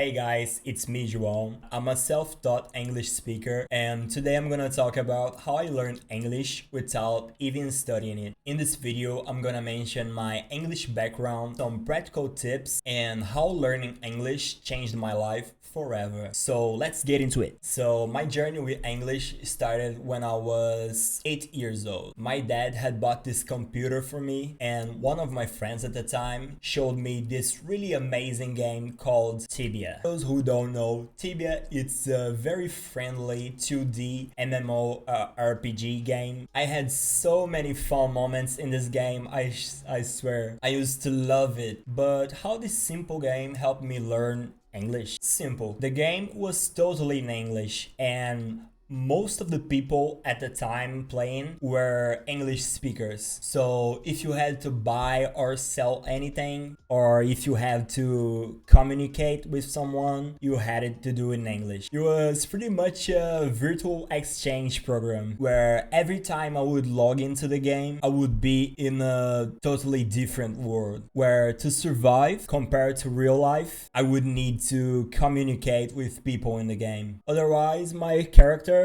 Hey guys, it's me João. I'm a self-taught English speaker and today I'm gonna talk about how I learned English without even studying it. In this video, I'm gonna mention my English background, some practical tips, and how learning English changed my life forever. So let's get into it. So my journey with English started when I was 8 years old. My dad had bought this computer for me and one of my friends at the time showed me this really amazing game called Tibia. For those who don't know, Tibia, it's a very friendly 2D MMO RPG game. I had so many fun moments in this game, I swear. I used to love it. But how this simple game helped me learn English? Simple. The game was totally in English and most of the people at the time playing were English speakers. So if you had to buy or sell anything, or if you had to communicate with someone, you had it to do in English. It was pretty much a virtual exchange program where every time I would log into the game, I would be in a totally different world where to survive compared to real life, I would need to communicate with people in the game. Otherwise, my character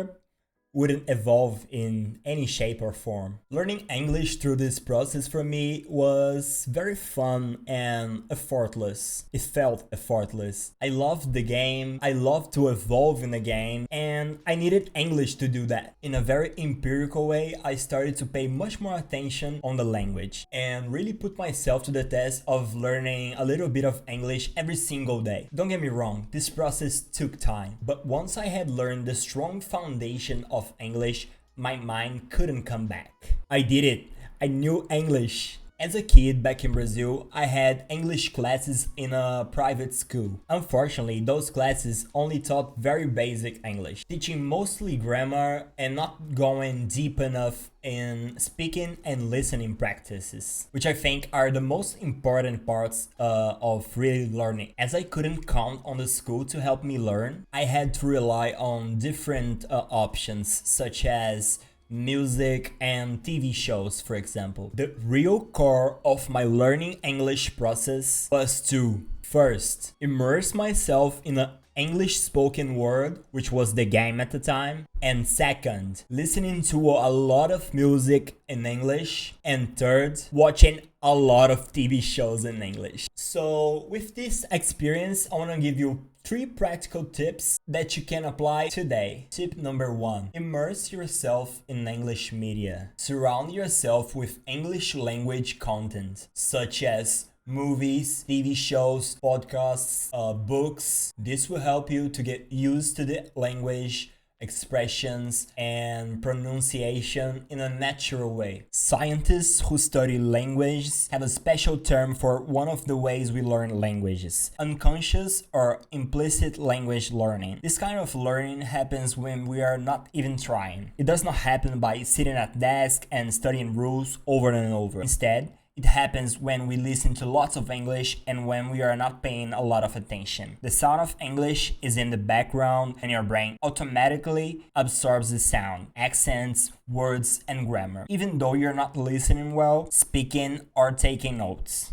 wouldn't evolve in any shape or form. Learning English through this process for me was very fun and effortless. It felt effortless. I loved the game, I loved to evolve in the game, and I needed English to do that. In a very empirical way, I started to pay much more attention on the language and really put myself to the test of learning a little bit of English every single day. Don't get me wrong, this process took time, but once I had learned the strong foundation of English, my mind couldn't come back. I did it. I knew English. As a kid back in Brazil, I had English classes in a private school. Unfortunately, those classes only taught very basic English, teaching mostly grammar and not going deep enough in speaking and listening practices, which I think are the most important parts of really learning. As I couldn't count on the school to help me learn, I had to rely on different options such as music and TV shows, for example. The real core of my learning English process was to first immerse myself in an English spoken word, which was the game at the time, and second, listening to a lot of music in English, and third, watching a lot of TV shows in English. So with this experience, I want to give you 3 practical tips that you can apply today. Tip number 1, immerse yourself in English media. Surround yourself with English language content, such as movies, TV shows, podcasts, books. This will help you to get used to the language, expressions, and pronunciation in a natural way. Scientists who study languages have a special term for one of the ways we learn languages: unconscious or implicit language learning. This kind of learning happens when we are not even trying. It does not happen by sitting at a desk and studying rules over and over. Instead, it happens when we listen to lots of English and when we are not paying a lot of attention. The sound of English is in the background and your brain automatically absorbs the sound, accents, words, and grammar, even though you're not listening well, speaking, or taking notes.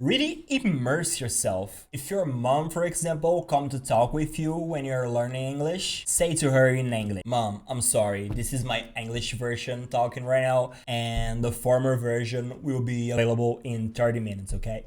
Really immerse yourself. If your mom, for example, come to talk with you when you're learning English, say to her in English, "Mom, I'm sorry, this is my English version talking right now, and the former version will be available in 30 minutes, okay?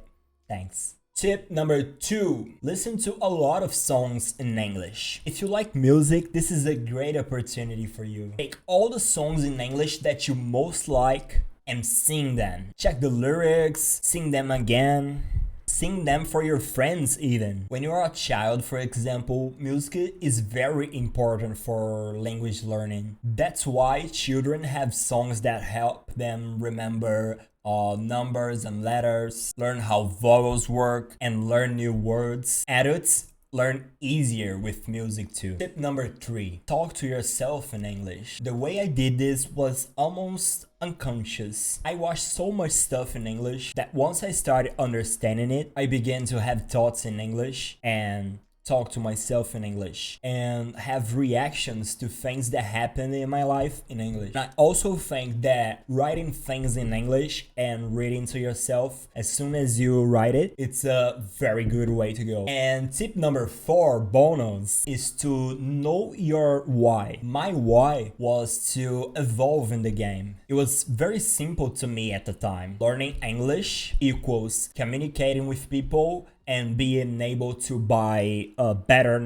Thanks." Tip number 2, listen to a lot of songs in English. If you like music, this is a great opportunity for you. Take all the songs in English that you most like and sing them. Check the lyrics, sing them again. Sing them for your friends even. When you are a child, for example, music is very important for language learning. That's why children have songs that help them remember numbers and letters, learn how vowels work, and learn new words. Adults learn easier with music too. Tip number 3, talk to yourself in English. The way I did this was almost unconscious. I watched so much stuff in English that once I started understanding it, I began to have thoughts in English and talk to myself in English and have reactions to things that happen in my life in English. And I also think that writing things in English and reading to yourself as soon as you write it, it's a very good way to go. And tip number 4, bonus, is to know your why. My why was to evolve in the game. It was very simple to me at the time. Learning English equals communicating with people and being able to buy better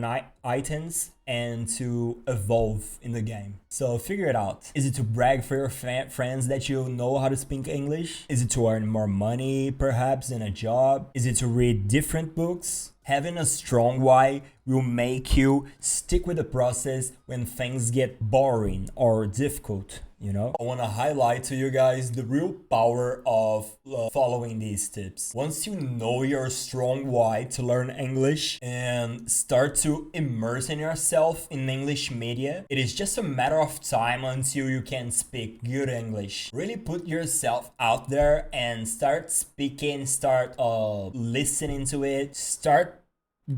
items and to evolve in the game. So figure it out. Is it to brag for your friends that you know how to speak English? Is it to earn more money perhaps in a job? Is it to read different books? Having a strong why will make you stick with the process when things get boring or difficult, you know? I want to highlight to you guys the real power of following these tips. Once you know your strong why to learn English and start to immerse in yourself in English media, it is just a matter of time until you can speak good English. Really put yourself out there and start speaking, start listening to it, start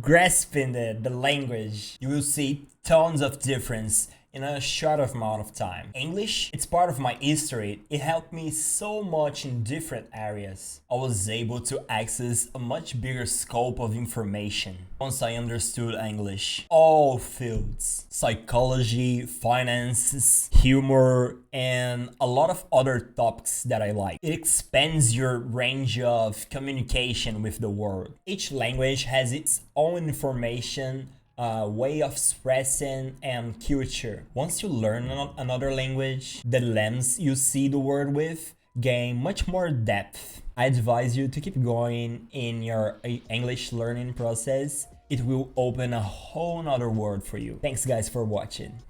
grasping the language. You will see tons of difference in a short amount of time. English, it's part of my history. It helped me so much in different areas. I was able to access a much bigger scope of information once I understood English. All fields, psychology, finances, humor, and a lot of other topics that I like. It expands your range of communication with the world. Each language has its own information, way of expressing and culture. Once you learn another language, the lens you see the world with gain much more depth. I advise you to keep going in your English learning process. It will open a whole nother world for you. Thanks guys for watching.